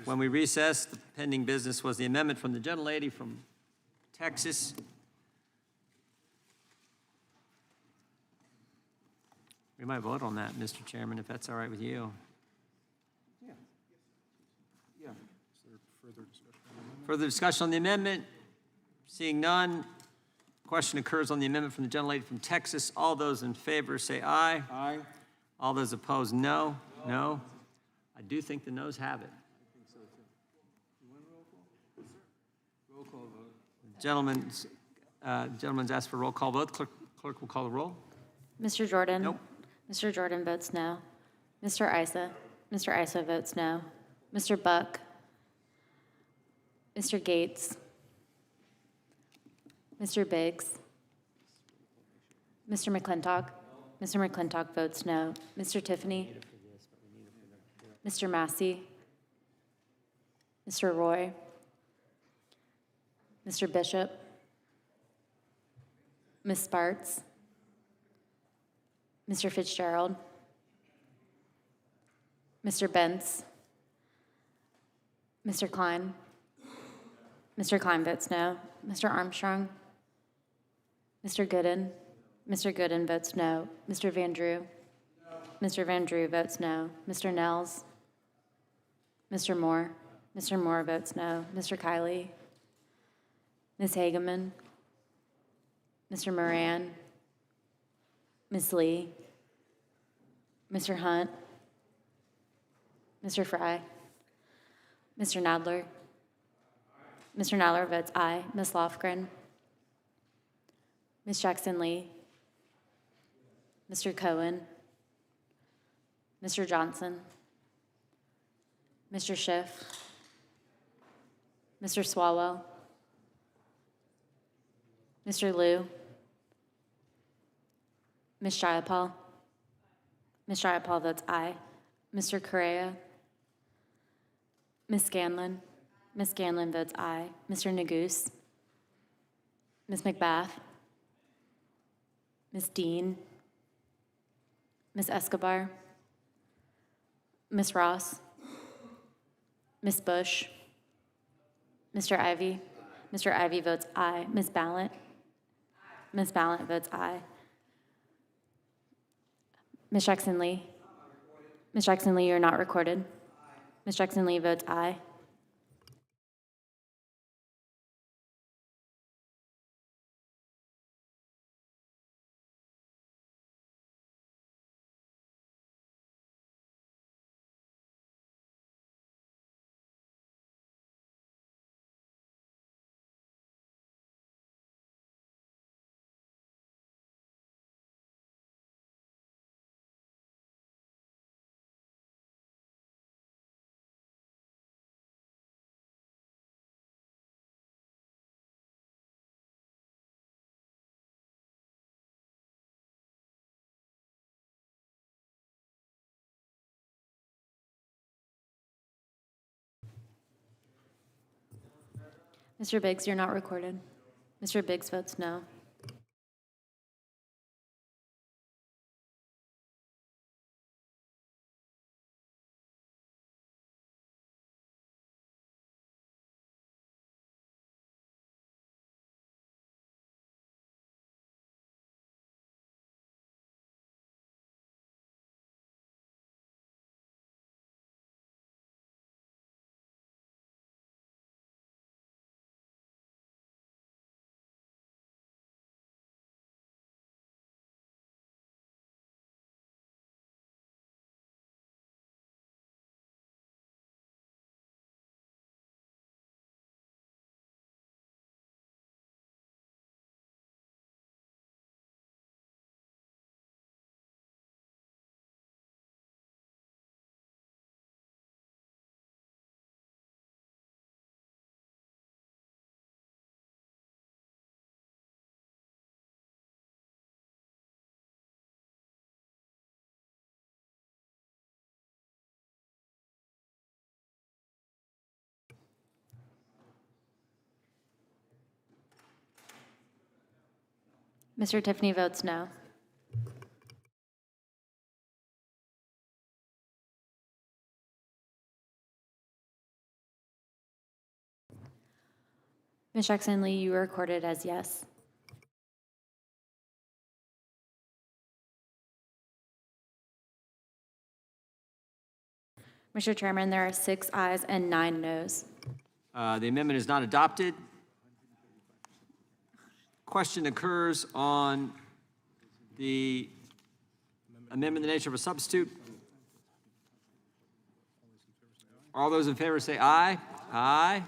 When we recessed, the pending business was the amendment from the gentlelady from Texas. We might vote on that, Mr. Chairman, if that's all right with you. Yeah. Is there further discussion on the amendment? Further discussion on the amendment? Seeing none, question occurs on the amendment from the gentlelady from Texas. All those in favor say aye. Aye. All those opposed, no. No. I do think the noes have it. I think so, too. You want roll call? Yes, sir. Roll call vote. Gentleman's asked for a roll call vote. Clerk will call the roll. Mr. Jordan? Nope. Mr. Jordan votes no. Mr. Isa? Mr. Isa votes no. Mr. Buck? Mr. Gates? Mr. Biggs? Mr. McClintock? Mr. McClintock votes no. Mr. Tiffany? Mr. Massey? Mr. Roy? Mr. Bishop? Ms. Sparts? Mr. Fitzgerald? Mr. Bentz? Mr. Klein? Mr. Klein votes no. Mr. Armstrong? Mr. Gooden? Mr. Gooden votes no. Mr. Van Drew? Mr. Van Drew votes no. Mr. Nels? Mr. Moore? Mr. Moore votes no. Mr. Kiley? Ms. Hageman? Mr. Moran? Ms. Lee? Mr. Hunt? Mr. Fry? Mr. Nadler? Mr. Nadler votes aye. Ms. Lofgren? Ms. Jackson-Lee? Mr. Cohen? Mr. Johnson? Mr. Schiff? Mr. Swalwell? Mr. Liu? Ms. Jayapal? Ms. Jayapal votes aye. Mr. Correa? Ms. Scanlon? Ms. Scanlon votes aye. Mr. Neguse? Ms. McBath? Ms. Dean? Ms. Escobar? Ms. Ross? Ms. Bush? Mr. Ivy? Mr. Ivy votes aye. Ms. Ballant? Ms. Ballant votes aye. Ms. Jackson-Lee? Ms. Jackson-Lee, you're not recorded. Ms. Jackson-Lee votes aye. Mr. Biggs, you're not recorded. Mr. Biggs votes no. Mr. Tiffany votes no. Ms. Jackson Lee, you are recorded as yes. Mr. Chairman, there are 6 ayes and 9 noes. The amendment is not adopted. Question occurs on the amendment in the nature of a substitute. All those in favor say aye. Aye.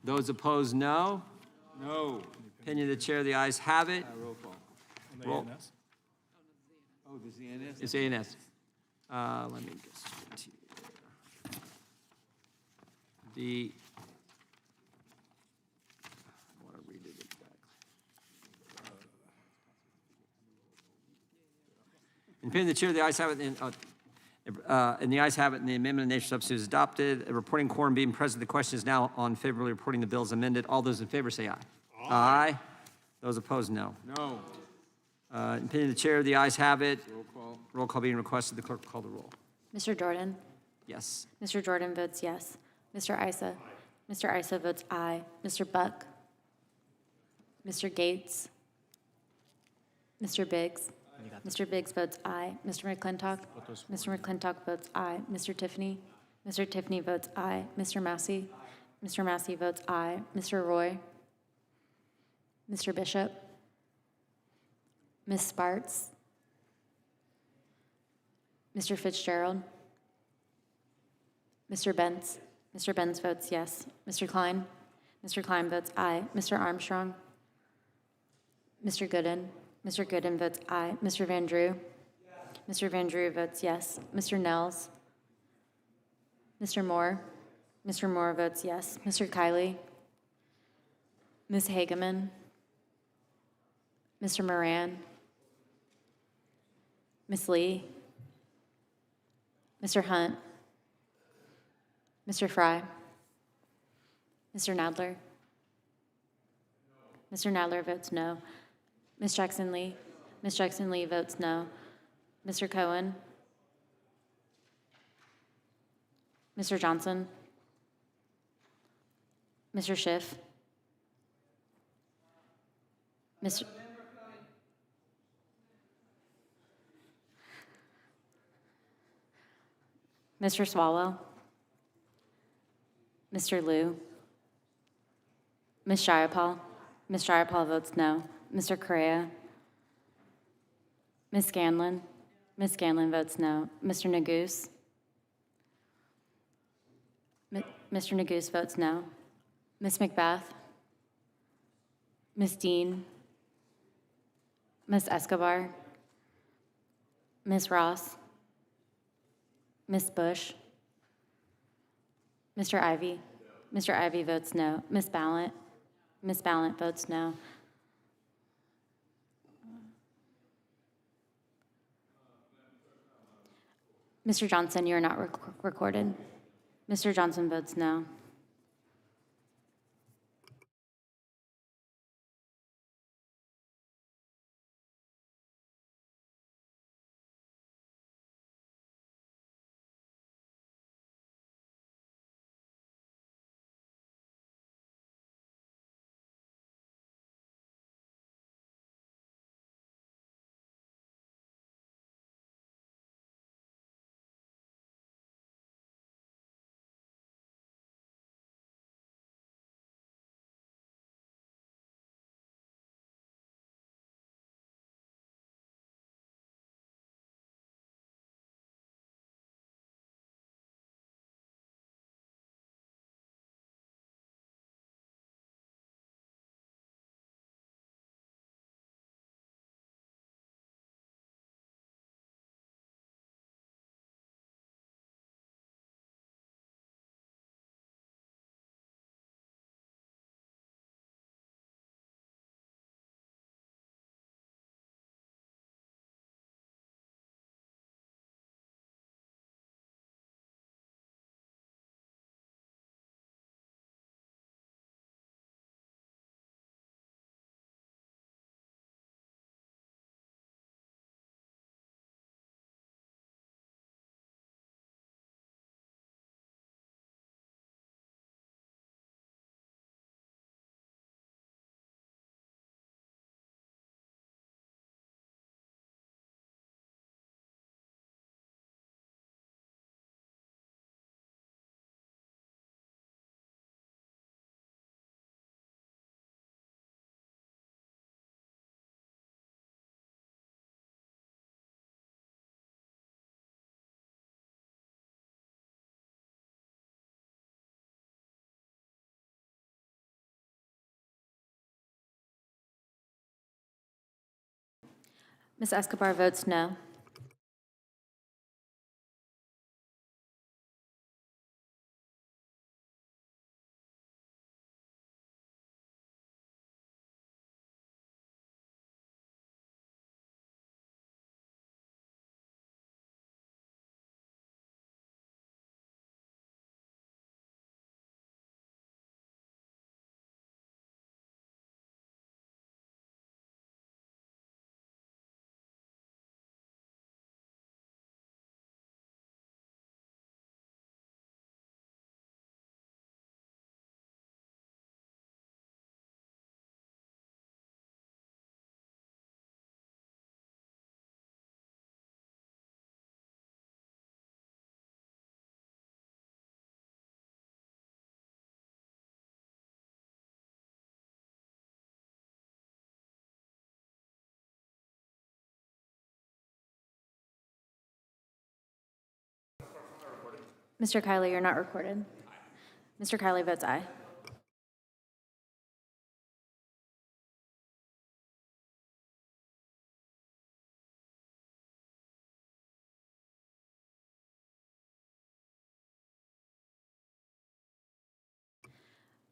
Those opposed, no. No. Opinion of the chair, the ayes have it. Roll call. Roll. Oh, there's the NS? It's A&S. Let me get straight here. I want to read it exactly. In opinion of the chair, the ayes have it, and the ayes have it, and the amendment of nature substitute is adopted. A reporting quorum being present, the question is now on favorably reporting the bill as amended. All those in favor say aye. Aye. Those opposed, no. No. In opinion of the chair, the ayes have it. Roll call. Roll call being requested, the clerk will call the roll. Mr. Jordan? Yes. Mr. Jordan votes yes. Mr. Isa? Mr. Isa votes aye. Mr. Buck? Mr. Gates? Mr. Biggs? Mr. Biggs votes aye. Mr. McClintock? Mr. McClintock votes aye. Mr. Tiffany? Mr. Tiffany votes aye. Mr. Massey? Mr. Massey votes aye. Mr. Roy? Mr. Bishop? Ms. Sparts? Mr. Fitzgerald? Mr. Benz? Mr. Benz votes yes. Mr. Klein? Mr. Klein votes aye. Mr. Armstrong? Mr. Gooden? Mr. Gooden votes aye. Mr. Van Drew? Mr. Van Drew votes yes. Mr. Nels? Mr. Moore? Mr. Moore votes yes. Mr. Kiley? Ms. Hageman? Mr. Moran? Ms. Lee? Mr. Hunt? Mr. Fry? Mr. Nadler? Mr. Nadler votes no. Ms. Jackson Lee? Ms. Jackson Lee votes no. Mr. Cohen? Mr. Johnson? Mr. Schiff? Mr. Mr. Swalwell? Mr. Liu? Ms. Jayapal? Ms. Jayapal votes no. Mr. Correa? Ms. Scanlon? Ms. Scanlon votes no. Mr. Neguse? Mr. Neguse votes no. Ms. Macbeth? Ms. Dean? Ms. Escobar? Ms. Ross? Ms. Bush? Mr. Ivy? Mr. Ivy votes no. Ms. Ballant? Ms. Ballant votes no. Mr. Johnson, you are not recorded. Mr. Johnson votes no. Ms. Escobar votes no. Mr. Kiley, you're not recorded. Mr. Kiley votes aye.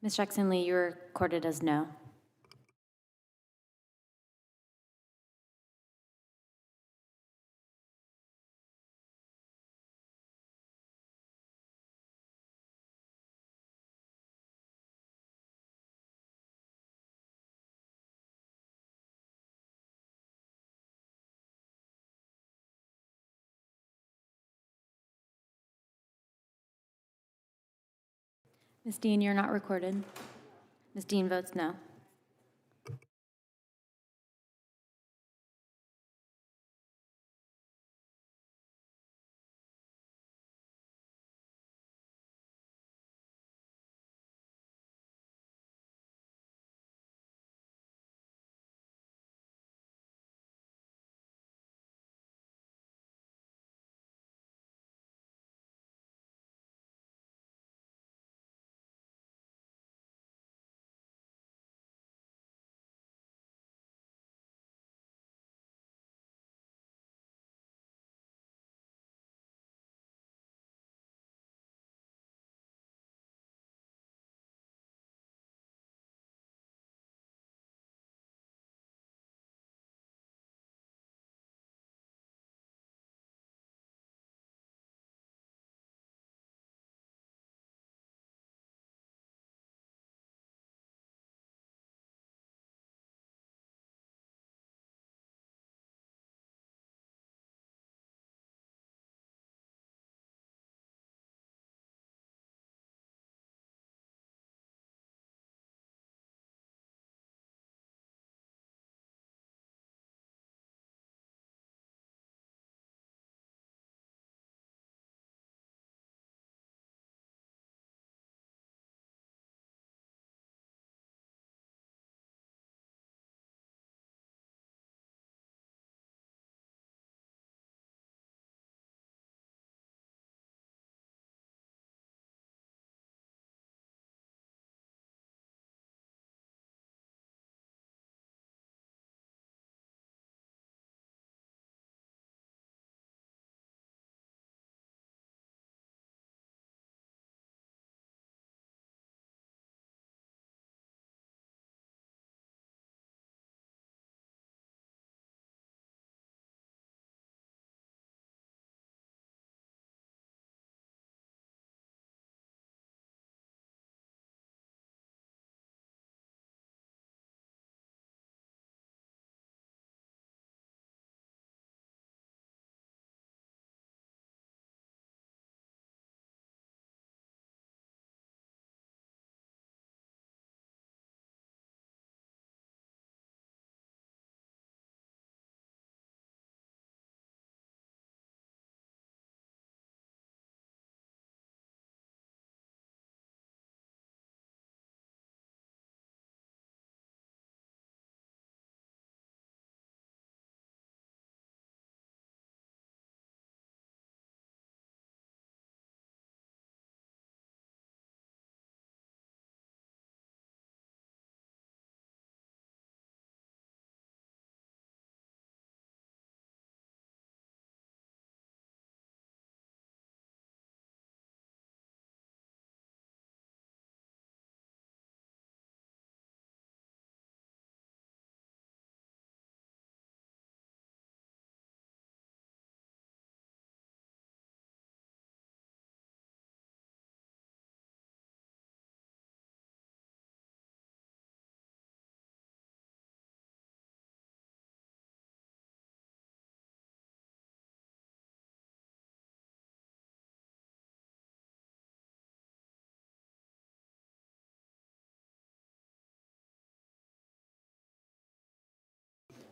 Ms. Jackson Lee, you're recorded as no. Ms. Dean, you're not recorded. Ms. Dean votes no.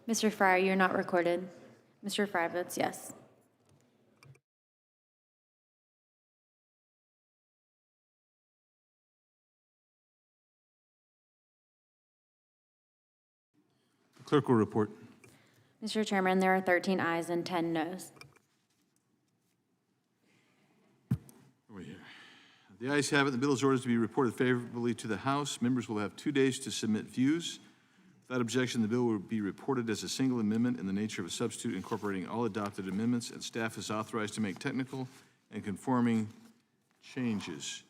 Mr. Fryer, you're not recorded. Mr. Fryer votes yes. The clerk will report. Mr. Chairman, there are 13 ayes and 10 noes. Over here. The ayes have it. The bill is ordered to be reported favorably to the House. Members will have 2 days to submit views. Without objection, the bill will be reported as a single amendment in the nature of a substitute incorporating all adopted amendments, and staff is authorized to make technical and conforming changes.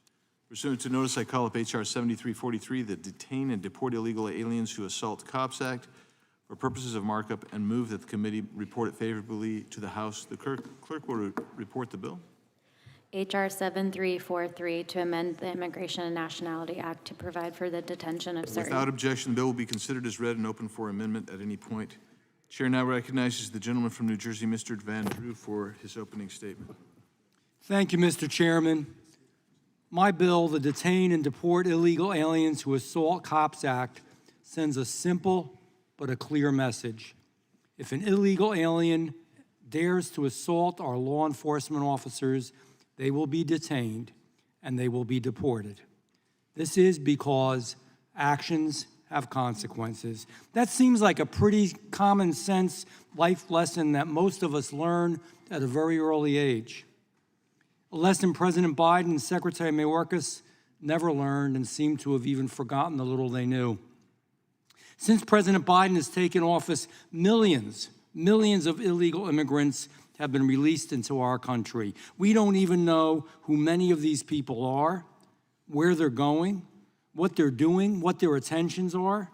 Pursuant to notice, I call up H.R. 7343, the Detain and Deport Illegal Aliens Who Assault Cops Act, for purposes of markup, and move that the committee report it favorably to the House. The clerk will report the bill. H.R. 7343 to amend the Immigration and Nationality Act to provide for the detention of certain. Without objection, the bill will be considered as read and open for amendment at any point. Chair now recognizes the gentleman from New Jersey, Mr. Van Drew, for his opening statement. Thank you, Mr. Chairman. My bill, the Detain and Deport Illegal Aliens Who Assault Cops Act, sends a simple but a clear message. If an illegal alien dares to assault our law enforcement officers, they will be detained and they will be deported. This is because actions have consequences. That seems like a pretty common sense life lesson that most of us learn at a very early age. A lesson President Biden and Secretary Mayorkas never learned and seem to have even forgotten the little they knew. Since President Biden has taken office, millions of illegal immigrants have been released into our country. We don't even know who many of these people are, where they're going, what they're doing, what their intentions are.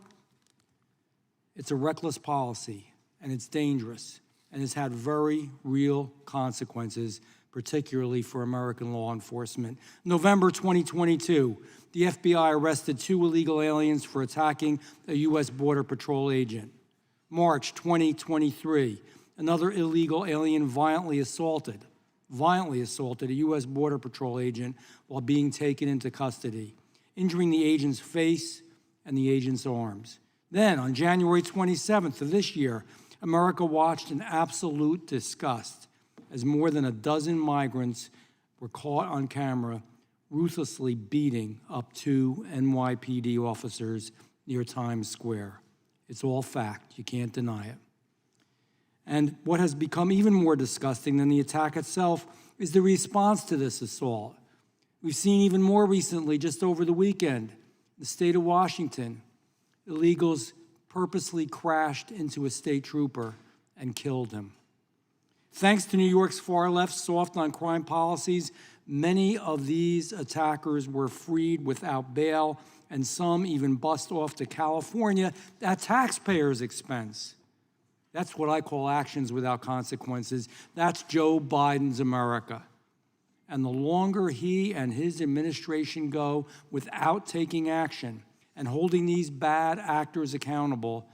It's a reckless policy, and it's dangerous, and it's had very real consequences, particularly for American law enforcement. November 2022, the FBI arrested 2 illegal aliens for attacking a U.S. Border Patrol agent. March 2023, another illegal alien violently assaulted a U.S. Border Patrol agent while being taken into custody, injuring the agent's face and the agent's arms. Then, on January 27th of this year, America watched in absolute disgust as more than a dozen migrants were caught on camera ruthlessly beating up 2 NYPD officers near Times Square. It's all fact. You can't deny it. And what has become even more disgusting than the attack itself is the response to this assault. We've seen even more recently, just over the weekend, the state of Washington, illegals purposely crashed into a state trooper and killed him. Thanks to New York's far-left soft on-crime policies, many of these attackers were freed without bail, and some even bussed off to California at taxpayers' expense. That's what I call actions without consequences. That's Joe Biden's America. And the longer he and his administration go without taking action and holding these bad actors accountable,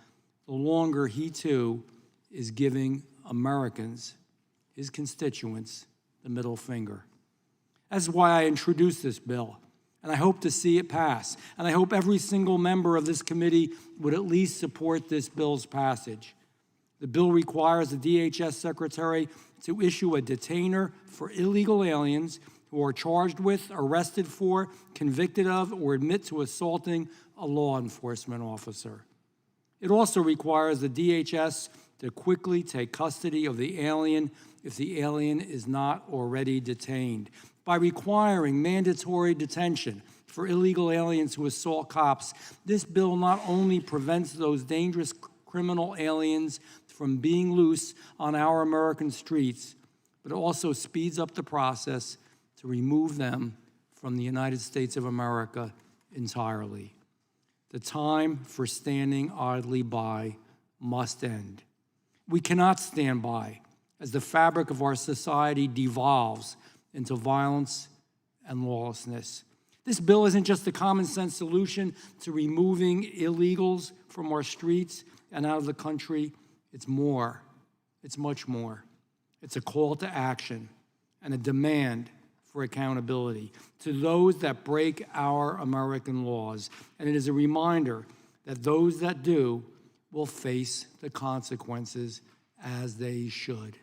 the longer he too is giving Americans, his constituents, the middle finger. That's why I introduced this bill, and I hope to see it pass. And I hope every single member of this committee would at least support this bill's passage. The bill requires the DHS secretary to issue a detainer for illegal aliens who are charged with, arrested for, convicted of, or admit to assaulting a law enforcement officer. It also requires the DHS to quickly take custody of the alien if the alien is not already detained. By requiring mandatory detention for illegal aliens who assault cops, this bill not only prevents those dangerous criminal aliens from being loose on our American streets, but also speeds up the process to remove them from the United States of America entirely. The time for standing idly by must end. We cannot stand by as the fabric of our society devolves into violence and lawlessness. This bill isn't just a common sense solution to removing illegals from our streets and out of the country. It's more. It's much more. It's a call to action and a demand for accountability to those that break our American laws. And it is a reminder that those that do will face the consequences as they should.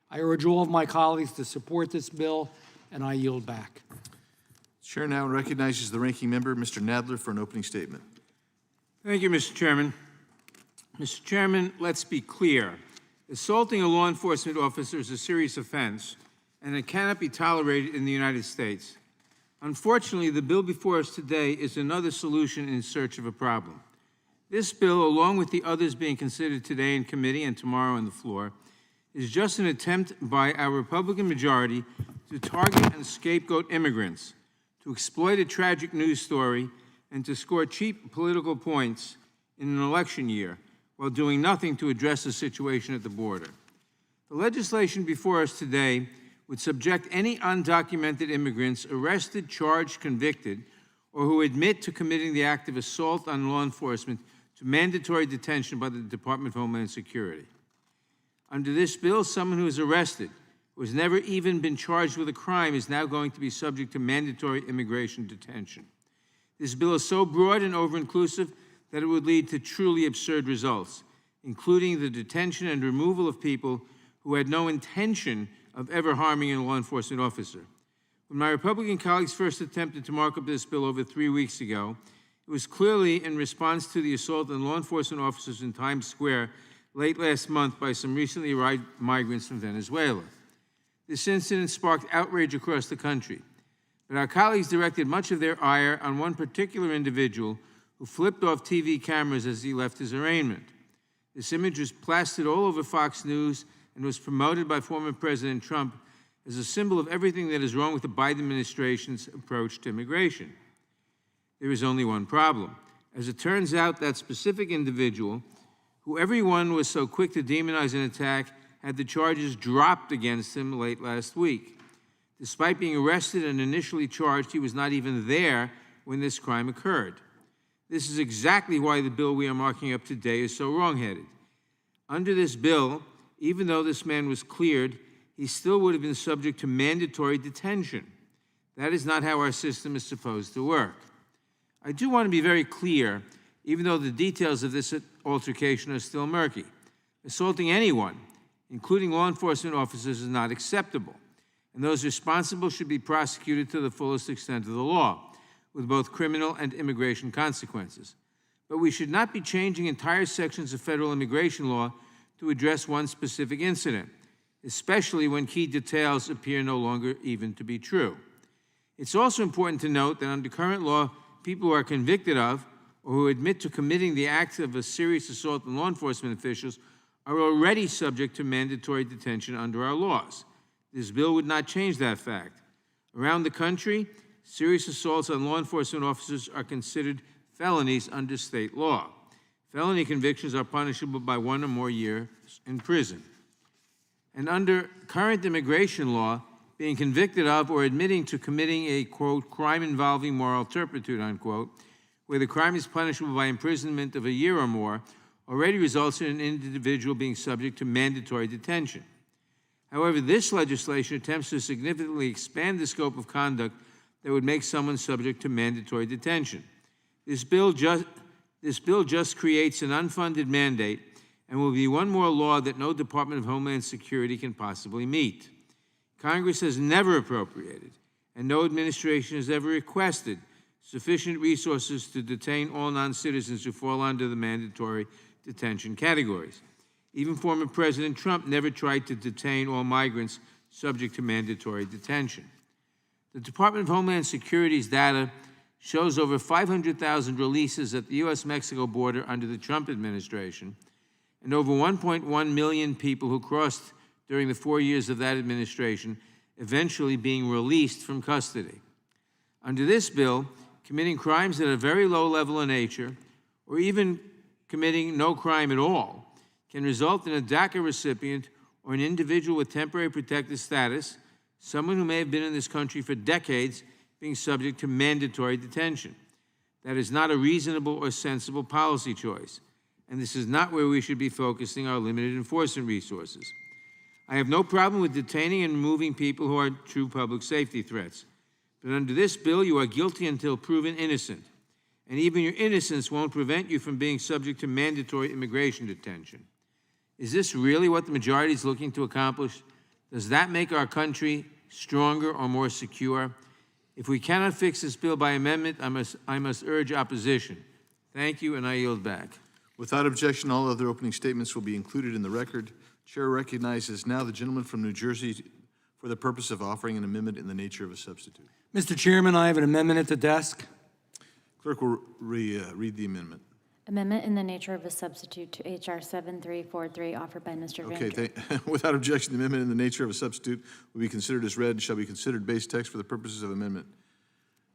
I urge all of my colleagues to support this bill, and I yield back. Chair now recognizes the ranking member, Mr. Nadler, for an opening statement. Thank you, Mr. Chairman. Mr. Chairman, let's be clear. Assaulting a law enforcement officer is a serious offense, and it cannot be tolerated in the United States. Unfortunately, the bill before us today is another solution in search of a problem. This bill, along with the others being considered today in committee and tomorrow on the floor, is just an attempt by our Republican majority to target and scapegoat immigrants, to exploit a tragic news story, and to score cheap political points in an election year while doing nothing to address the situation at the border. The legislation before us today would subject any undocumented immigrants arrested, charged, convicted, or who admit to committing the act of assault on law enforcement to mandatory detention by the Department of Homeland Security. Under this bill, someone who is arrested, who has never even been charged with a crime, is now going to be subject to mandatory immigration detention. This bill is so broad and over-inclusive that it would lead to truly absurd results, including the detention and removal of people who had no intention of ever harming a law enforcement officer. When my Republican colleagues first attempted to mark up this bill over 3 weeks ago, it was clearly in response to the assault on law enforcement officers in Times Square late last month by some recently arrived migrants from Venezuela. This incident sparked outrage across the country, but our colleagues directed much of their ire on one particular individual who flipped off TV cameras as he left his arraignment. This image was plastered all over Fox News and was promoted by former President Trump as a symbol of everything that is wrong with the Biden administration's approach to immigration. There is only one problem. As it turns out, that specific individual, who everyone was so quick to demonize and attack, had the charges dropped against him late last week. Despite being arrested and initially charged, he was not even there when this crime occurred. This is exactly why the bill we are marking up today is so wrong-headed. Under this bill, even though this man was cleared, he still would have been subject to mandatory detention. That is not how our system is supposed to work. I do want to be very clear, even though the details of this altercation are still murky. Assaulting anyone, including law enforcement officers, is not acceptable, and those responsible should be prosecuted to the fullest extent of the law, with both criminal and immigration consequences. But we should not be changing entire sections of federal immigration law to address one specific incident, especially when key details appear no longer even to be true. It's also important to note that under current law, people who are convicted of or who admit to committing the act of a serious assault on law enforcement officials are already subject to mandatory detention under our laws. This bill would not change that fact. Around the country, serious assaults on law enforcement officers are considered felonies under state law. Felony convictions are punishable by 1 or more years in prison. And under current immigration law, being convicted of or admitting to committing a, quote, crime involving moral turpitude, unquote, where the crime is punishable by imprisonment of a year or more, already results in an individual being subject to mandatory detention. However, this legislation attempts to significantly expand the scope of conduct that would make someone subject to mandatory detention. This bill just creates an unfunded mandate and will be one more law that no Department of Homeland Security can possibly meet. Congress has never appropriated, and no administration has ever requested, sufficient resources to detain all non-citizens who fall under the mandatory detention categories. Even former President Trump never tried to detain all migrants subject to mandatory detention. The Department of Homeland Security's data shows over 500,000 releases at the U.S.-Mexico border under the Trump administration, and over 1.1 million people who crossed during the 4 years of that administration, eventually being released from custody. Under this bill, committing crimes at a very low level in nature, or even committing no crime at all, can result in a DACA recipient or an individual with temporary protected status, someone who may have been in this country for decades, being subject to mandatory detention. That is not a reasonable or sensible policy choice, and this is not where we should be focusing our limited enforcement resources. I have no problem with detaining and removing people who are true public safety threats, but under this bill, you are guilty until proven innocent, and even your innocence won't prevent you from being subject to mandatory immigration detention. Is this really what the majority is looking to accomplish? Does that make our country stronger or more secure? If we cannot fix this bill by amendment, I must urge opposition. Thank you, and I yield back. Without objection, all other opening statements will be included in the record. Chair recognizes now the gentleman from New Jersey for the purpose of offering an amendment in the nature of a substitute. Mr. Chairman, I have an amendment at the desk. Clerk will read the amendment. Amendment in the nature of a substitute to H.R. 7343 offered by Mr. Van Okay, Drew. without objection, the amendment in the nature of a substitute will be considered as read and shall be considered base text for the purposes of amendment.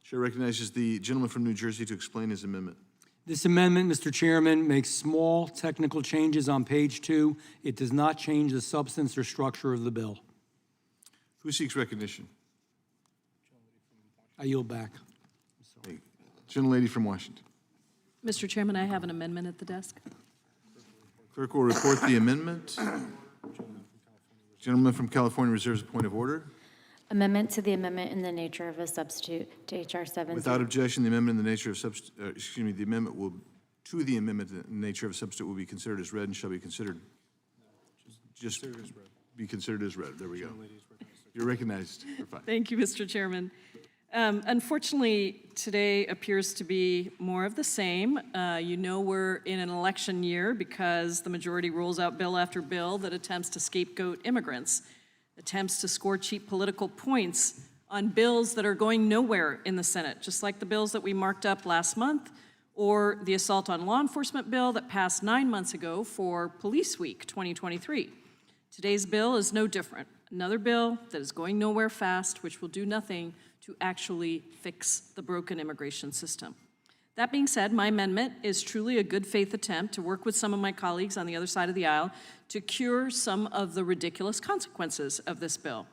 Chair recognizes the gentleman from New Jersey to explain his amendment. This amendment, Mr. Chairman, makes small technical changes on page 2. It does not change the substance or structure of the bill. Who seeks recognition? I yield back. The gentlelady from Washington. Mr. Chairman, I have an amendment at the desk. Clerk will report the amendment. Gentleman from California reserves a point of order. Amendment to the amendment in the nature of a substitute to H.R. 7. Without objection, the amendment in the nature of the amendment will, to the amendment in the nature of a substitute will be considered as read and shall be considered, just be considered as read. There we go. You're recognized. You're fine. Thank you, Mr. Chairman. Unfortunately, today appears to be more of the same. You know we're in an election year because the majority rolls out bill after bill that attempts to scapegoat immigrants, attempts to score cheap political points on bills that are going nowhere in the Senate, just like the bills that we marked up last month, or the assault on law enforcement bill that passed 9 months ago for Police Week 2023. Today's bill is no different. Another bill that is going nowhere fast, which will do nothing to actually fix the broken immigration system. That being said, my amendment is truly a good faith attempt to work with some of my colleagues on the other side of the aisle to cure some of the ridiculous consequences of this bill.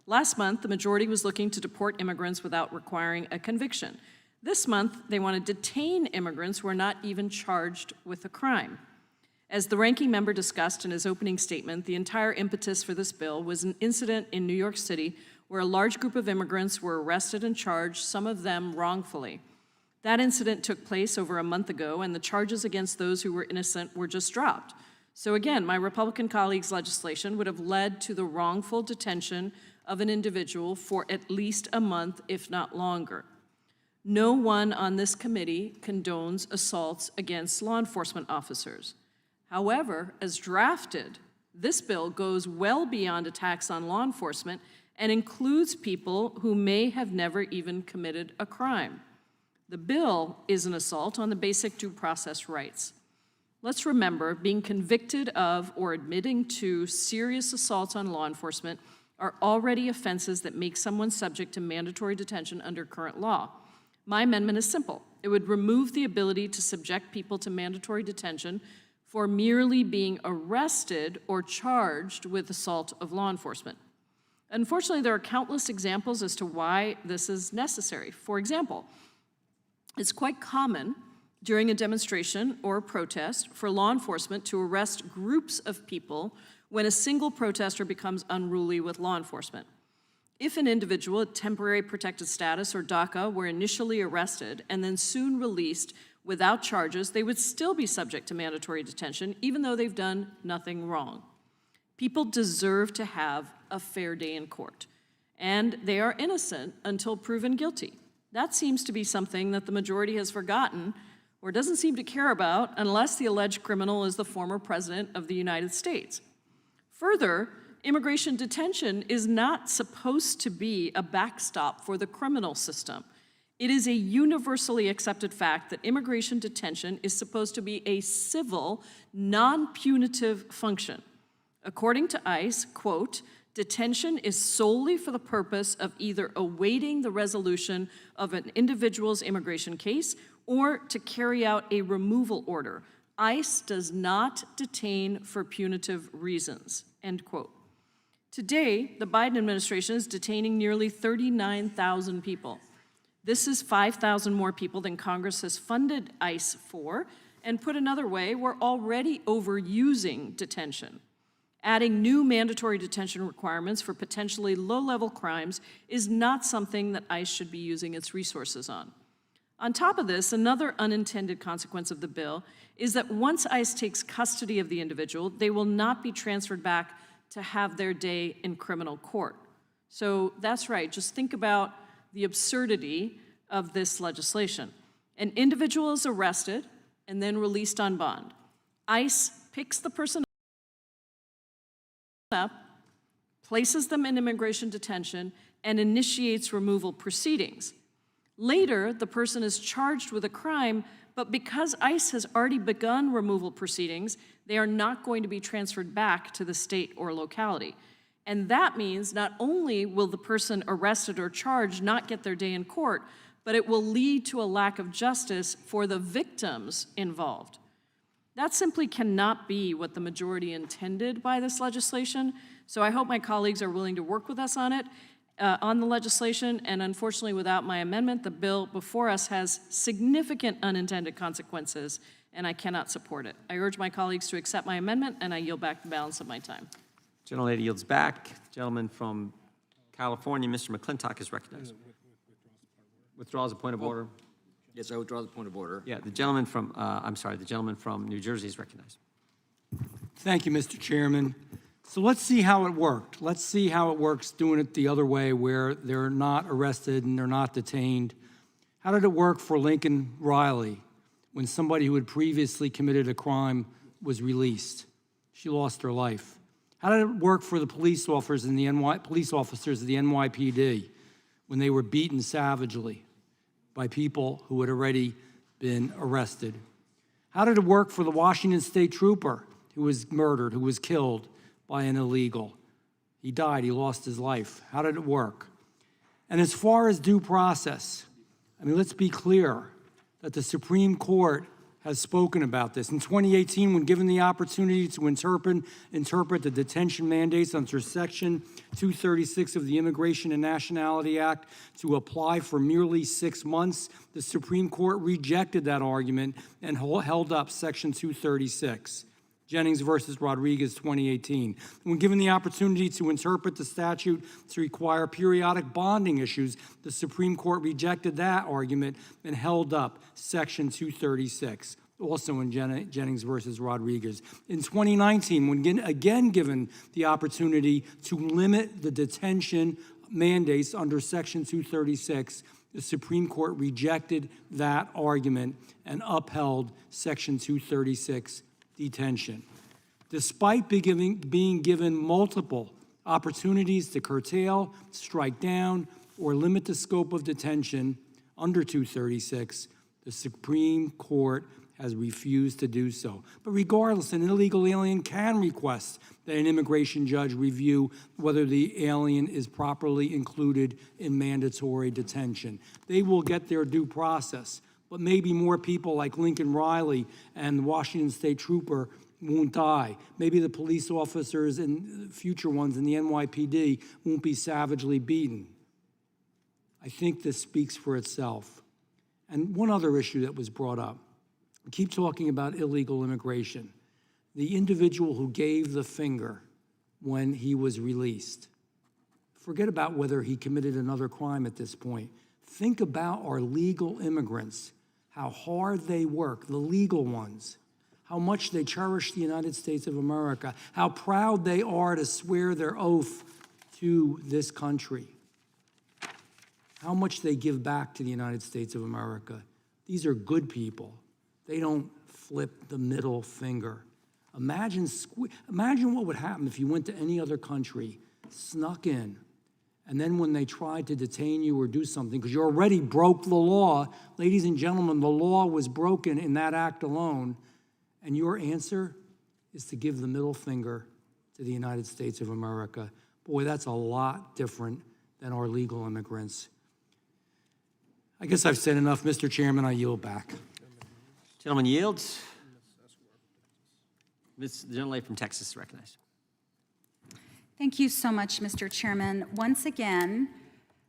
Last month, the majority was looking to deport immigrants without requiring a conviction. This month, they want to detain immigrants who are not even charged with a crime. As the ranking member discussed in his opening statement, the entire impetus for this bill was an incident in New York City where a large group of immigrants were arrested and charged, some of them wrongfully. That incident took place over a month ago, and the charges against those who were innocent were just dropped. So again, my Republican colleagues' legislation would have led to the wrongful detention of an individual for at least a month, if not longer. No one on this committee condones assaults against law enforcement officers. However, as drafted, this bill goes well beyond attacks on law enforcement and includes people who may have never even committed a crime. The bill is an assault on the basic due process rights. Let's remember, being convicted of or admitting to serious assaults on law enforcement are already offenses that make someone subject to mandatory detention under current law. My amendment is simple. It would remove the ability to subject people to mandatory detention for merely being arrested or charged with assault of law enforcement. Unfortunately, there are countless examples as to why this is necessary. For example, it's quite common during a demonstration or a protest for law enforcement to arrest groups of people when a single protester becomes unruly with law enforcement. If an individual with temporary protected status or DACA were initially arrested and then soon released without charges, they would still be subject to mandatory detention even though they've done nothing wrong. People deserve to have a fair day in court, and they are innocent until proven guilty. That seems to be something that the majority has forgotten or doesn't seem to care about unless the alleged criminal is the former president of the United States. Further, immigration detention is not supposed to be a backstop for the criminal system. It is a universally accepted fact that immigration detention is supposed to be a civil, non-punitive function. According to ICE, quote, detention is solely for the purpose of either awaiting the resolution of an individual's immigration case or to carry out a removal order. ICE does not detain for punitive reasons, end quote. Today, the Biden administration is detaining nearly 39,000 people. This is 5,000 more people than Congress has funded ICE for, and put another way, we're already overusing detention. Adding new mandatory detention requirements for potentially low-level crimes is not something that ICE should be using its resources on. On top of this, another unintended consequence of the bill is that once ICE takes custody of the individual, they will not be transferred back to have their day in criminal court. So that's right, just think about the absurdity of this legislation. An individual is arrested and then released on bond. ICE picks the person up, places them in immigration detention, and initiates removal proceedings. Later, the person is charged with a crime, but because ICE has already begun removal proceedings, they are not going to be transferred back to the state or locality. And that means not only will the person arrested or charged not get their day in court, but it will lead to a lack of justice for the victims involved. That simply cannot be what the majority intended by this legislation, so I hope my colleagues are willing to work with us on it, on the legislation, and unfortunately, without my amendment, the bill before us has significant unintended consequences, and I cannot support it. I urge my colleagues to accept my amendment, and I yield back the balance of my time. Gentlelady yields back. Gentleman from California, Mr. McClintock, is recognized. Withdraws a point of order. Yes, I withdraw the point of order. Yeah, the gentleman from, the gentleman from New Jersey is recognized. Thank you, Mr. Chairman. So let's see how it worked. Let's see how it works doing it the other way, where they're not arrested and they're not detained. How did it work for Lincoln Riley when somebody who had previously committed a crime was released? She lost her life. How did it work for the police officers of the NYPD when they were beaten savagely by people who had already been arrested? How did it work for the Washington State trooper who was murdered, who was killed by an illegal? He died, he lost his life. How did it work? And as far as due process, I mean, let's be clear that the Supreme Court has spoken about this. In 2018, when given the opportunity to interpret the detention mandates under Section 236 of the Immigration and Nationality Act to apply for merely 6 months, the Supreme Court rejected that argument and held up Section 236. Jennings versus Rodriguez, 2018. When given the opportunity to interpret the statute to require periodic bonding issues, the Supreme Court rejected that argument and held up Section 236, also in Jennings versus Rodriguez. In 2019, when again given the opportunity to limit the detention mandates under Section 236, the Supreme Court rejected that argument and upheld Section 236 detention. Despite being given multiple opportunities to curtail, strike down, or limit the scope of detention under 236, the Supreme Court has refused to do so. But regardless, an illegal alien can request that an immigration judge review whether the alien is properly included in mandatory detention. They will get their due process. But maybe more people like Lincoln Riley and the Washington State trooper won't die. Maybe the police officers and future ones in the NYPD won't be savagely beaten. I think this speaks for itself. And one other issue that was brought up, we keep talking about illegal immigration. The individual who gave the finger when he was released. Forget about whether he committed another crime at this point. Think about our legal immigrants, how hard they work, the legal ones, how much they cherish the United States of America, how proud they are to swear their oath to this country, how much they give back to the United States of America. These are good people. They don't flip the middle finger. Imagine what would happen if you went to any other country, snuck in, and then when they tried to detain you or do something, because you already broke the law, ladies and gentlemen, the law was broken in that act alone, and your answer is to give the middle finger to the United States of America. Boy, that's a lot different than our legal immigrants. I guess I've said enough, Mr. Chairman, I yield back. Gentleman yields. The gentlelady from Texas is recognized. Thank you so much, Mr. Chairman. Once again,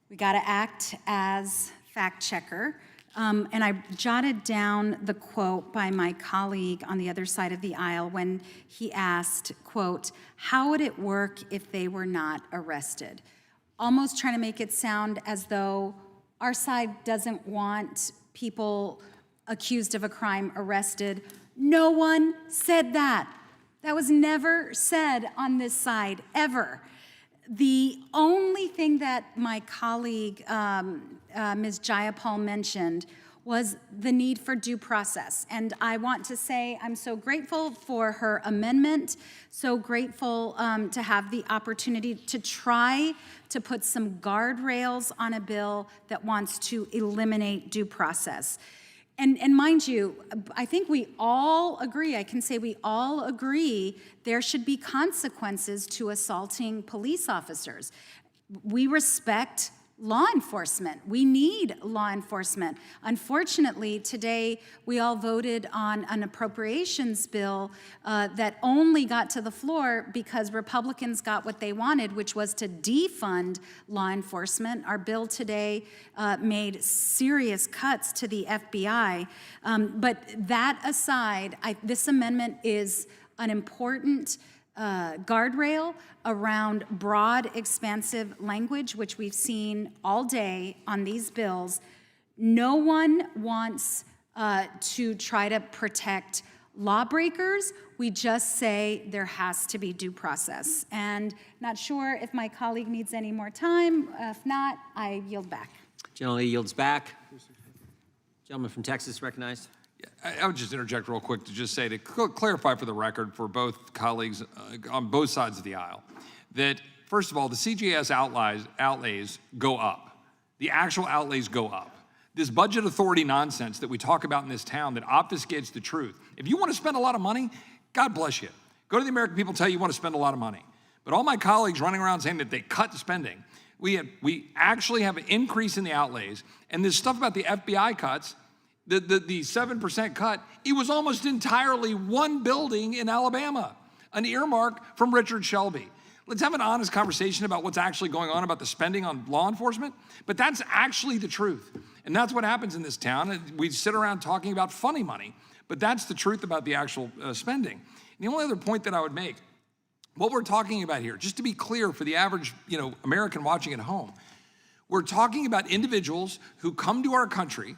we got to act as fact checker. And I jotted down the quote by my colleague on the other side of the aisle when he asked, quote, how would it work if they were not arrested? Almost trying to make it sound as though our side doesn't want people accused of a crime arrested. No one said that. That was never said on this side, ever. The only thing that my colleague, Ms. Jayapal, mentioned was the need for due process. And I want to say I'm so grateful for her amendment, so grateful to have the opportunity to try to put some guardrails on a bill that wants to eliminate due process. And mind you, I think we all agree, I can say we all agree, there should be consequences to assaulting police officers. We respect law enforcement. We need law enforcement. Unfortunately, today we all voted on an appropriations bill that only got to the floor because Republicans got what they wanted, which was to defund law enforcement. Our bill today made serious cuts to the FBI. But that aside, this amendment is an important guardrail around broad, expansive language, which we've seen all day on these bills. No one wants to try to protect lawbreakers. We just say there has to be due process. And not sure if my colleague needs any more time. If not, I yield back. General yields back. Gentleman from Texas recognized. I would just interject real quick to just say, to clarify for the record for both colleagues on both sides of the aisle, that first of all, the CGS outlays go up. The actual outlays go up. This budget authority nonsense that we talk about in this town that obfuscates the truth. If you want to spend a lot of money, God bless you. Go to the American people, tell you want to spend a lot of money. But all my colleagues running around saying that they cut spending, we actually have an increase in the outlays. And this stuff about the FBI cuts, the 7% cut, it was almost entirely one building in Alabama, an earmark from Richard Shelby. Let's have an honest conversation about what's actually going on about the spending on law enforcement, but that's actually the truth. And that's what happens in this town. We sit around talking about funny money, but that's the truth about the actual spending. And the only other point that I would make, what we're talking about here, just to be clear for the average American watching at home, we're talking about individuals who come to our country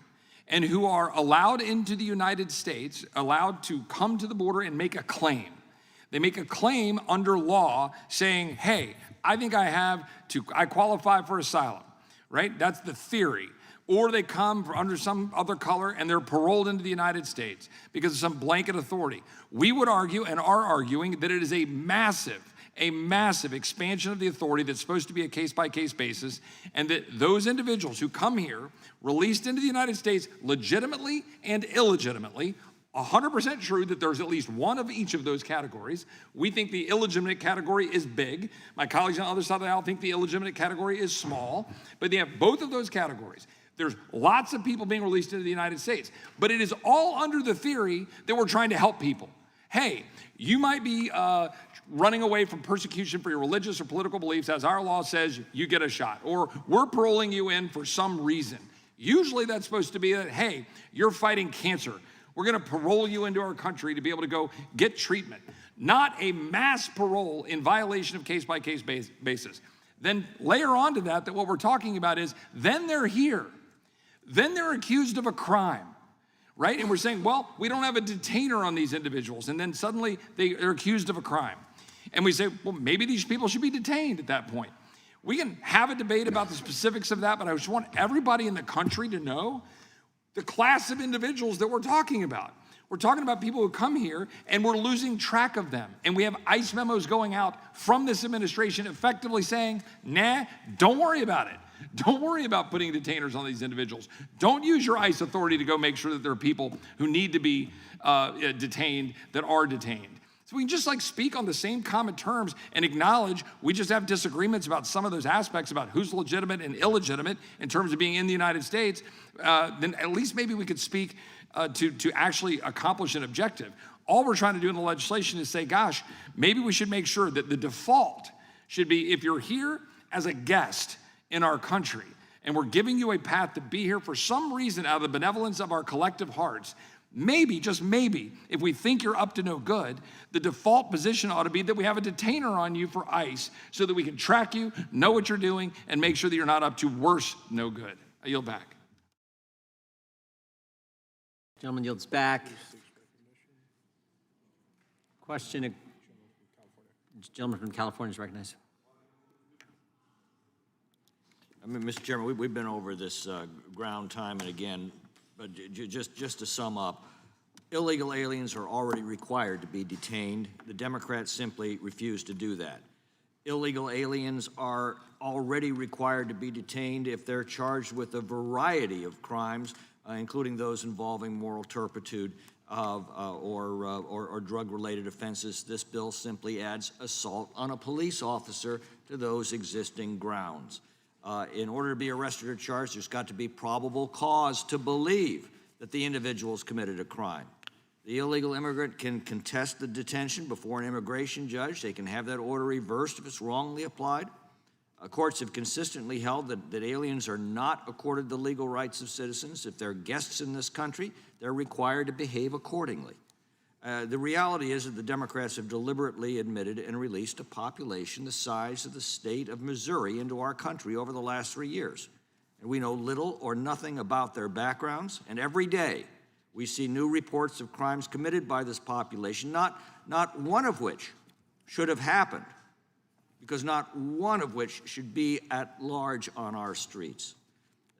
and who are allowed into the United States, allowed to come to the border and make a claim. They make a claim under law saying, hey, I think I qualify for asylum, right? That's the theory. Or they come under some other color and they're paroled into the United States because of some blanket authority. We would argue and are arguing that it is a massive expansion of the authority that's supposed to be a case-by-case basis, and that those individuals who come here, released into the United States legitimately and illegitimately, 100% true that there's at least one of each of those categories. We think the illegitimate category is big. My colleagues on the other side of the aisle think the illegitimate category is small, but they have both of those categories. There's lots of people being released into the United States, but it is all under the theory that we're trying to help people. Hey, you might be running away from persecution for your religious or political beliefs. As our law says, you get a shot. Or we're paroling you in for some reason. Usually that's supposed to be that, hey, you're fighting cancer. We're going to parole you into our country to be able to go get treatment. Not a mass parole in violation of case-by-case basis. Then layer on to that what we're talking about is, then they're here. Then they're accused of a crime. Right? And we're saying, well, we don't have a detainer on these individuals. And then suddenly they're accused of a crime. And we say, well, maybe these people should be detained at that point. We can have a debate about the specifics of that, but I just want everybody in the country to know the class of individuals that we're talking about. We're talking about people who come here and we're losing track of them. And we have ICE memos going out from this administration effectively saying, nah, don't worry about it. Don't worry about putting detainers on these individuals. Don't use your ICE authority to go make sure that there are people who need to be detained that are detained. So we can just speak on the same common terms and acknowledge we just have disagreements about some of those aspects about who's legitimate and illegitimate in terms of being in the United States. Then at least maybe we could speak to actually accomplish an objective. All we're trying to do in the legislation is say, gosh, maybe we should make sure that the default should be if you're here as a guest in our country, and we're giving you a path to be here for some reason out of the benevolence of our collective hearts, maybe, just maybe, if we think you're up to no good, the default position ought to be that we have a detainer on you for ICE so that we can track you, know what you're doing, and make sure that you're not up to worse no good. I yield back. Gentleman yields back. Question, gentleman from California is recognized. I mean, Mr. Chairman, we've been over this ground time and again, but just to sum up, illegal aliens are already required to be detained. The Democrats simply refuse to do that. Illegal aliens are already required to be detained if they're charged with a variety of crimes, including those involving moral turpitude or drug-related offenses. This bill simply adds assault on a police officer to those existing grounds. In order to be arrested or charged, there's got to be probable cause to believe that the individual's committed a crime. The illegal immigrant can contest the detention before an immigration judge. They can have that order reversed if it's wrongly applied. Courts have consistently held that aliens are not accorded the legal rights of citizens. If they're guests in this country, they're required to behave accordingly. The reality is that the Democrats have deliberately admitted and released a population the size of the state of Missouri into our country over the last 3 years. And we know little or nothing about their backgrounds, and every day we see new reports of crimes committed by this population, not one of which should have happened, because not one of which should be at large on our streets.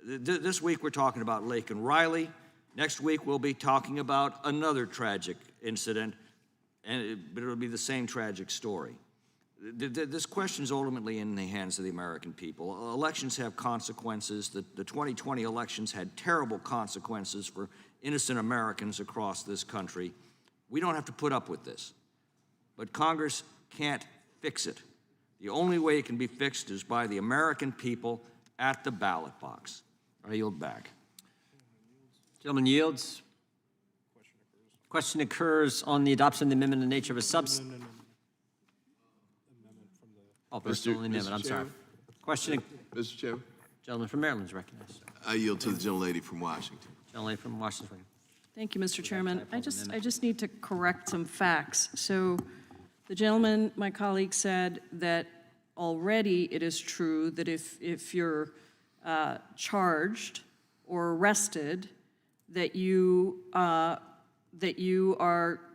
This week we're talking about Lake and Riley. Next week we'll be talking about another tragic incident, but it'll be the same tragic story. This question is ultimately in the hands of the American people. Elections have consequences. The 2020 elections had terrible consequences for innocent Americans across this country. We don't have to put up with this, but Congress can't fix it. The only way it can be fixed is by the American people at the ballot box. I yield back. Gentleman yields. Question occurs on the adoption of the amendment in the nature of a substitute. Oh, personal amendment, I'm sorry. Question, Mr. Chairman, gentleman from Maryland is recognized. I yield to the gentlelady from Washington. Gentleman from Washington. Thank you, Mr. Chairman. I just need to correct some facts. So the gentleman, my colleague, said that already it is true that if you're charged or arrested, that you are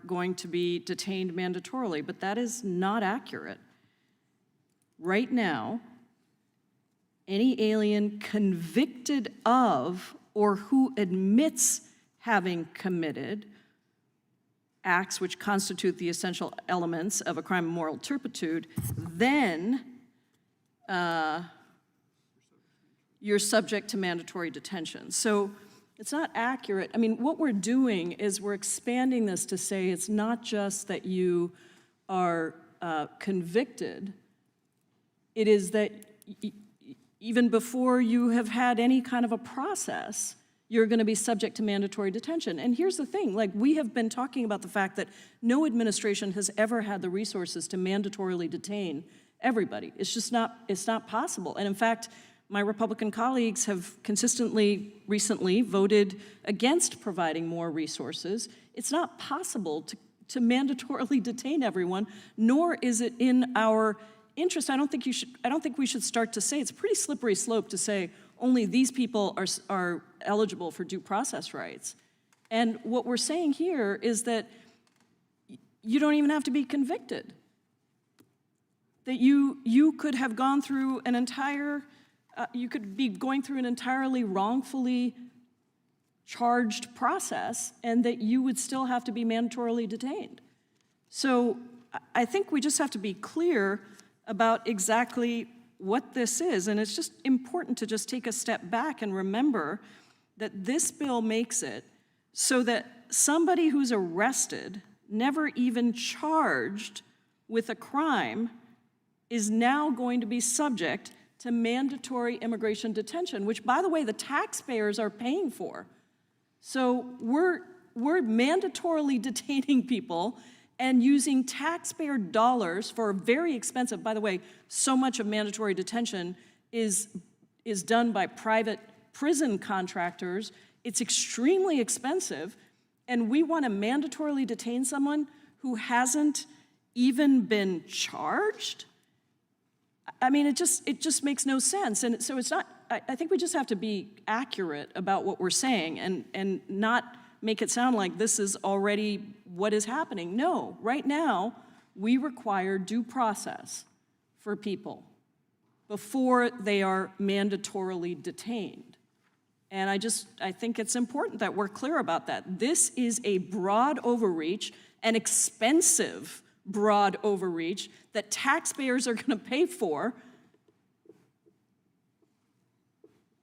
going to be detained mandatorily, but that is not accurate. Right now, any alien convicted of or who admits having committed acts which constitute the essential elements of a crime of moral turpitude, then you're subject to mandatory detention. So it's not accurate. I mean, what we're doing is we're expanding this to say it's not just that you are convicted, it is that even before you have had any kind of a process, you're going to be subject to mandatory detention. And here's the thing, like, we have been talking about the fact that no administration has ever had the resources to mandatorily detain everybody. It's just not, it's not possible. And in fact, my Republican colleagues have consistently recently voted against providing more resources. It's not possible to mandatorily detain everyone, nor is it in our interest. I don't think we should start to say, it's a pretty slippery slope to say only these people are eligible for due process rights. And what we're saying here is that you don't even have to be convicted. That you could have gone through an entire, you could be going through an entirely wrongfully charged process, and that you would still have to be mandatorily detained. So I think we just have to be clear about exactly what this is, and it's just important to just take a step back and remember that this bill makes it so that somebody who's arrested, never even charged with a crime, is now going to be subject to mandatory immigration detention, which, by the way, the taxpayers are paying for. So we're mandatorily detaining people and using taxpayer dollars for very expensive, by the way, so much of mandatory detention is done by private prison contractors. It's extremely expensive, and we want to mandatorily detain someone who hasn't even been charged? I mean, it just makes no sense. And so it's not, I think we just have to be accurate about what we're saying and not make it sound like this is already what is happening. No, right now, we require due process for people before they are mandatorily detained. And I think it's important that we're clear about that. This is a broad overreach, an expensive broad overreach that taxpayers are going to pay for,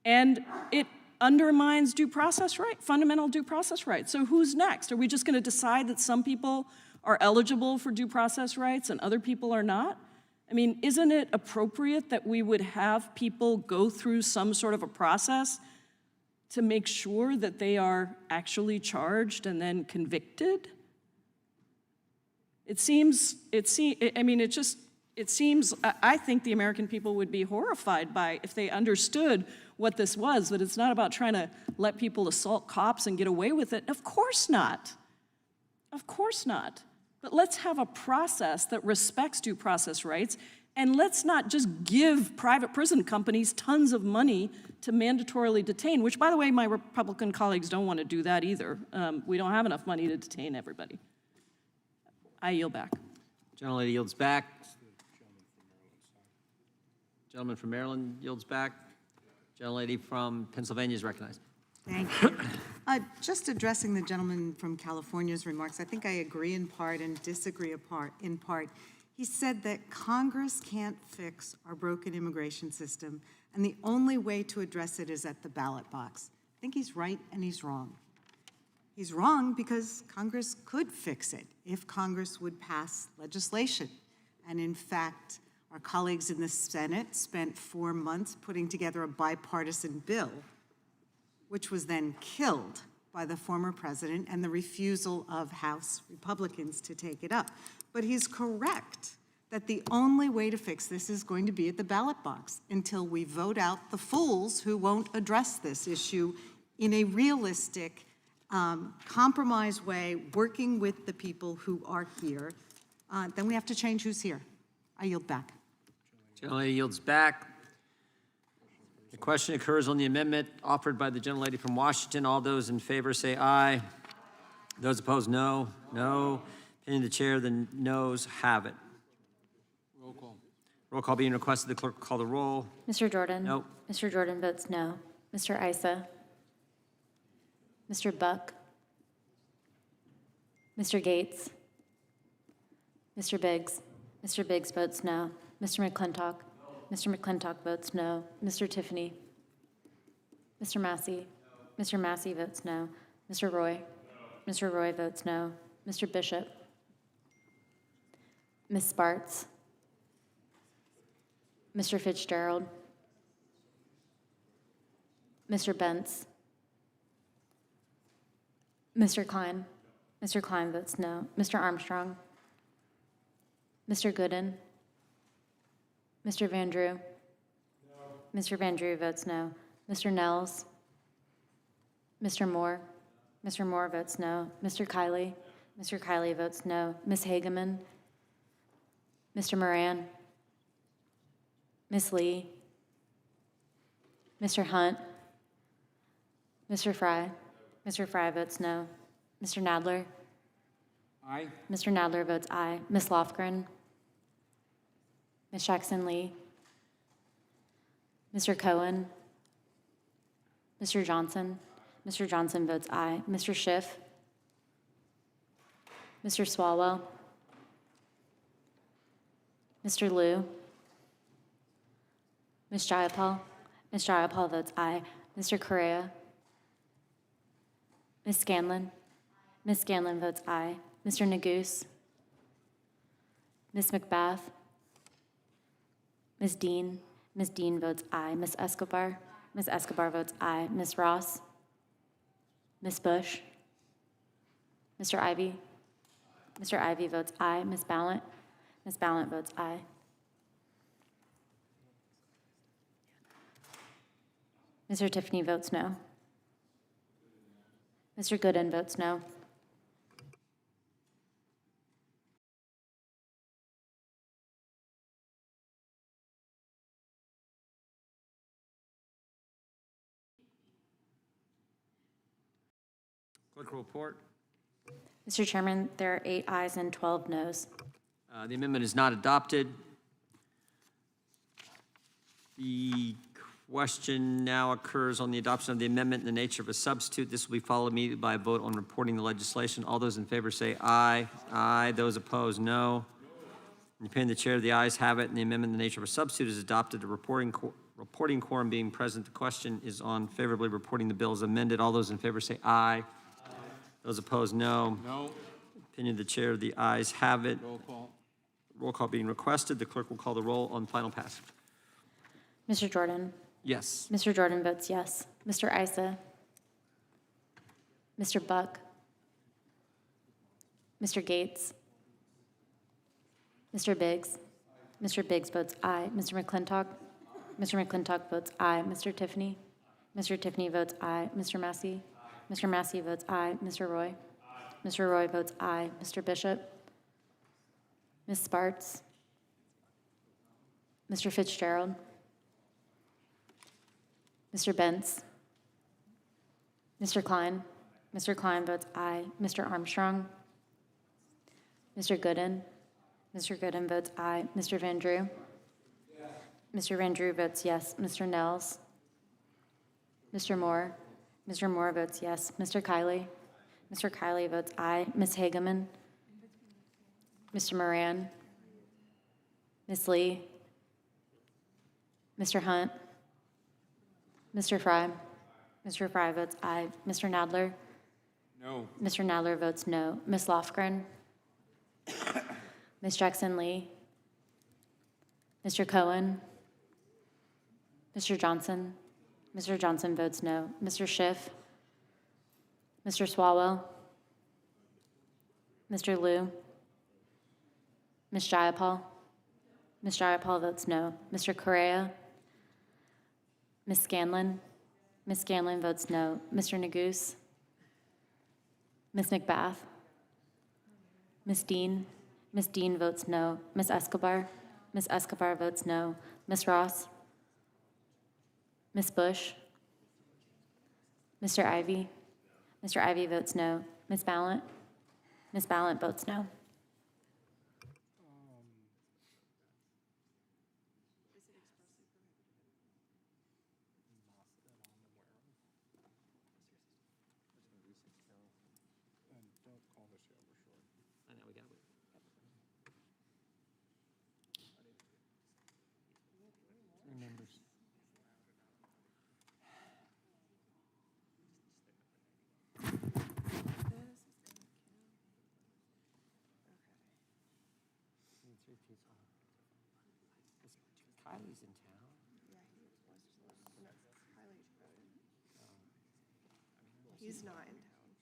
and it undermines due process right, fundamental due process rights. So who's next? Are we just going to decide that some people are eligible for due process rights and other people are not? I mean, isn't it appropriate that we would have people go through some sort of a process to make sure that they are actually charged and then convicted? I think the American people would be horrified by if they understood what this was, that it's not about trying to let people assault cops and get away with it. Of course not. Of course not. But let's have a process that respects due process rights, and let's not just give private prison companies tons of money to mandatorily detain, which, by the way, my Republican colleagues don't want to do that either. We don't have enough money to detain everybody. I yield back. Gentlelady yields back. Gentleman from Maryland yields back. Gentlelady from Pennsylvania is recognized. Thank you. Just addressing the gentleman from California's remarks, I think I agree in part and disagree in part. He said that Congress can't fix our broken immigration system, and the only way to address it is at the ballot box. I think he's right and he's wrong. He's wrong because Congress could fix it if Congress would pass legislation. And in fact, our colleagues in the Senate spent 4 months putting together a bipartisan bill, which was then killed by the former president and the refusal of House Republicans to take it up. But he's correct that the only way to fix this is going to be at the ballot box until we vote out the fools who won't address this issue in a realistic, compromise way, working with the people who are here. Then we have to change who's here. I yield back. Gentlelady yields back. The question occurs on the amendment offered by the gentlelady from Washington. All those in favor say aye. Those opposed, no. No. Opinion of the chair, the noes have it. Roll call. Roll call being requested, the clerk will call the roll. Mr. Jordan? No. Mr. Jordan votes no. Mr. Issa? Mr. Buck? Mr. Gates? Mr. Biggs? Mr. Biggs votes no. Mr. McClintock? Mr. McClintock votes no. Mr. Tiffany? Mr. Massey? Mr. Massey votes no. Mr. Roy? Mr. Roy votes no. Mr. Bishop? Ms. Sparts? Mr. Fitzgerald? Mr. Bentz? Mr. Klein? Mr. Klein votes no. Mr. Armstrong? Mr. Gooden? Mr. Van Drew? No. Mr. Van Drew votes no. Mr. Nels? Mr. Moore? Mr. Moore votes no. Mr. Kiley? Mr. Kiley votes no. Ms. Hageman? Mr. Moran? Ms. Lee? Mr. Hunt? Mr. Fry? Mr. Fry votes no. Mr. Nadler? Aye. Mr. Nadler votes aye. Ms. Lofgren? Ms. Jackson Lee? Mr. Cohen? Mr. Johnson? Mr. Johnson votes aye. Mr. Schiff? Mr. Swalwell? Mr. Liu? Ms. Jayapal? Ms. Jayapal votes aye. Mr. Correa? Ms. Scanlon? Ms. Scanlon votes aye. Mr. Neguse? Ms. McBath? Ms. Dean? Ms. Dean votes aye. Ms. Escobar? Ms. Escobar votes aye. Ms. Ross? Ms. Bush? Mr. Ivy? Mr. Ivy votes aye. Ms. Ballant? Ms. Ballant votes aye. Mr. Tiffany votes no. Mr. Gooden votes no. Clerk will report. Mr. Chairman, there are 8 ayes and 12 noes. The amendment is not adopted. The question now occurs on the adoption of the amendment in the nature of a substitute. This will be followed immediately by a vote on reporting the legislation. All those in favor say aye. Aye. Those opposed, no. In the opinion of the chair, the ayes have it, and the amendment in the nature of a substitute is adopted. The reporting quorum being present, the question is on favorably reporting the bill as amended. All those in favor say aye. Those opposed, no. No. Opinion of the chair, the ayes have it. Roll call being requested. The clerk will call the roll on final passage. Mr. Jordan? Yes. Mr. Jordan votes yes. Mr. Isa? Mr. Buck? Mr. Gates? Mr. Biggs? Mr. Biggs votes aye. Mr. McClintock? Mr. McClintock votes aye. Mr. Tiffany? Mr. Tiffany votes aye. Mr. Massey? Mr. Massey votes aye. Mr. Roy? Mr. Roy votes aye. Mr. Bishop? Ms. Sparts? Mr. Fitzgerald? Mr. Bentz? Mr. Klein? Mr. Klein votes aye. Mr. Armstrong? Mr. Gooden? Mr. Gooden votes aye. Mr. Van Drew? Mr. Van Drew votes yes. Mr. Nels? Mr. Moore? Mr. Moore votes yes. Mr. Kiley? Mr. Kiley votes aye. Ms. Hageman? Mr. Moran? Ms. Lee? Mr. Hunt? Mr. Fry? Mr. Fry votes aye. Mr. Nadler? No. Mr. Nadler votes no. Ms. Lofgren? Ms. Jackson Lee? Mr. Cohen? Mr. Johnson? Mr. Johnson votes no. Mr. Schiff? Mr. Swalwell? Mr. Liu? Ms. Jayapal? Ms. Jayapal votes no. Mr. Correa? Ms. Scanlon? Ms. Scanlon votes no. Mr. Neguse? Ms. McBath? Ms. Dean? Ms. Dean votes no. Ms. Escobar? Ms. Escobar votes no. Ms. Ross? Ms. Bush? Mr. Ivy? Mr. Ivy votes no. Ms. Ballant? Ms. Ballant votes no. I know, we got it. Kylie's in town. He's not in town.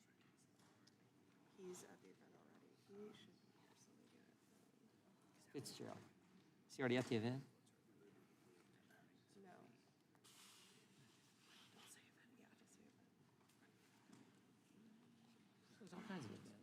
He's at the event already. He should personally get it. Fitzgerald. Is he already at the event? No. Don't say event. Yeah, just say event. There's all kinds of events.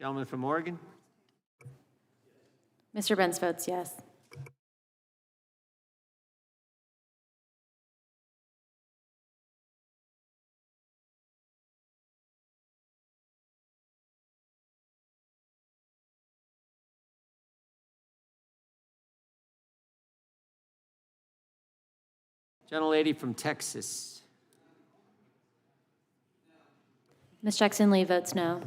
Gentleman from Oregon? Mr. Benz votes yes. Gentlelady from Texas? Ms. Jackson Lee votes no.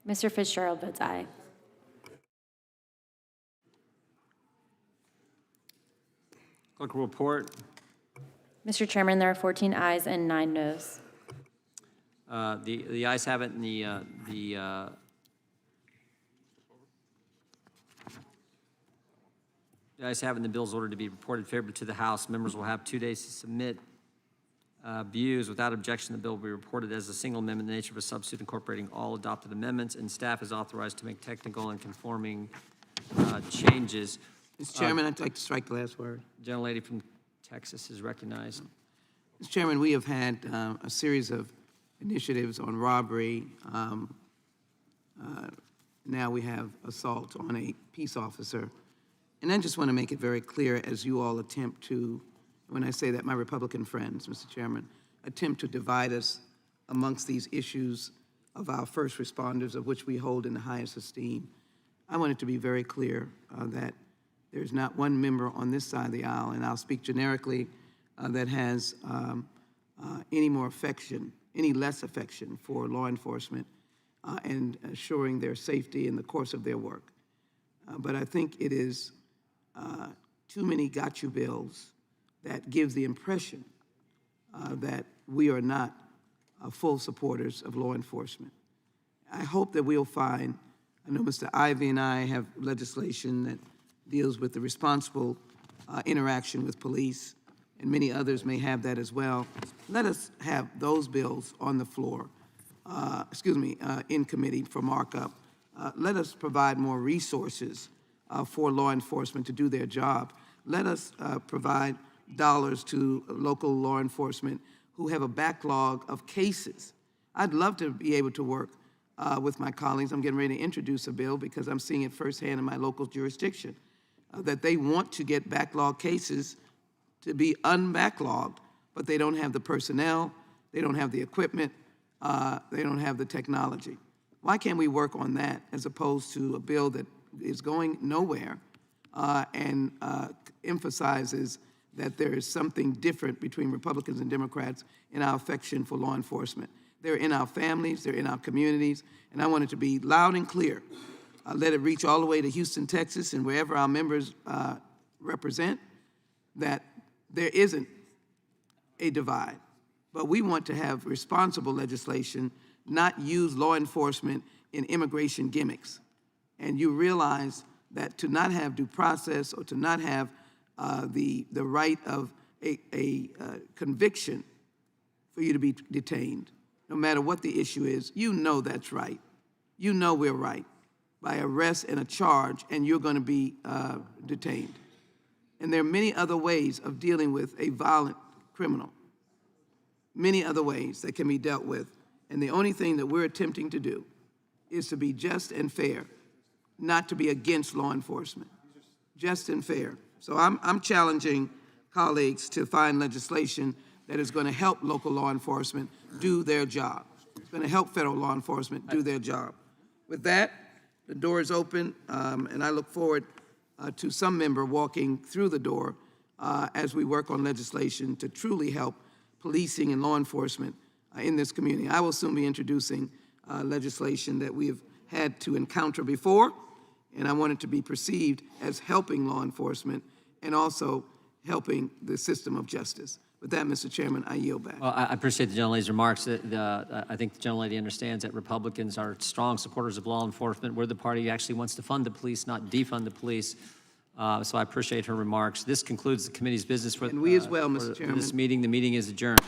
Mr. Fitzgerald votes aye. Clerk will report. Mr. Chairman, there are 14 ayes and 9 noes. The ayes have it, and the ayes have it, and the bill is ordered to be reported favorably to the House. Members will have 2 days to submit views. Without objection, the bill will be reported as a single amendment in the nature of a substitute incorporating all adopted amendments, and staff is authorized to make technical and conforming changes. Mr. Chairman, I'd like to strike the last word. Gentlelady from Texas is recognized. Mr. Chairman, we have had a series of initiatives on robbery. Now we have assault on a peace officer. And I just want to make it very clear, as you all attempt to, when I say that, my Republican friends, Mr. Chairman, attempt to divide us amongst these issues of our first responders, of which we hold in the highest esteem. I want it to be very clear that there's not one member on this side of the aisle, and I'll speak generically, that has any more affection, any less affection for law enforcement and assuring their safety in the course of their work. But I think it is too many got you bills that gives the impression that we are not full supporters of law enforcement. I hope that we'll find, I know Mr. Ivey and I have legislation that deals with the responsible interaction with police, and many others may have that as well. Let us have those bills on the floor, in committee for markup. Let us provide more resources for law enforcement to do their job. Let us provide dollars to local law enforcement who have a backlog of cases. I'd love to be able to work with my colleagues. I'm getting ready to introduce a bill because I'm seeing it firsthand in my local jurisdiction, that they want to get backlog cases to be unbacklogged, but they don't have the personnel, they don't have the equipment, they don't have the technology. Why can't we work on that as opposed to a bill that is going nowhere and emphasizes that there is something different between Republicans and Democrats in our affection for law enforcement? They're in our families, they're in our communities, and I want it to be loud and clear. Let it reach all the way to Houston, Texas, and wherever our members represent, that there isn't a divide. But we want to have responsible legislation, not use law enforcement in immigration gimmicks. And you realize that to not have due process or to not have the right of a conviction for you to be detained. no matter what the issue is, you know that's right. You know we're right by arrest and a charge, and you're going to be detained. And there are many other ways of dealing with a violent criminal, many other ways that can be dealt with. And the only thing that we're attempting to do is to be just and fair, not to be against law enforcement, just and fair. So I'm challenging colleagues to find legislation that is going to help local law enforcement do their job. It's going to help federal law enforcement do their job. With that, the door is open, and I look forward to some member walking through the door as we work on legislation to truly help policing and law enforcement in this community. I will soon be introducing legislation that we have had to encounter before, and I want it to be perceived as helping law enforcement and also helping the system of justice. With that, Mr. Chairman, I yield back. Well, I appreciate the gentlelady's remarks. I think the gentlelady understands that Republicans are strong supporters of law enforcement. We're the party that actually wants to fund the police, not defund the police. So I appreciate her remarks. This concludes the committee's business for, And we as well, Mr. for Chairman. this meeting. The meeting is adjourned.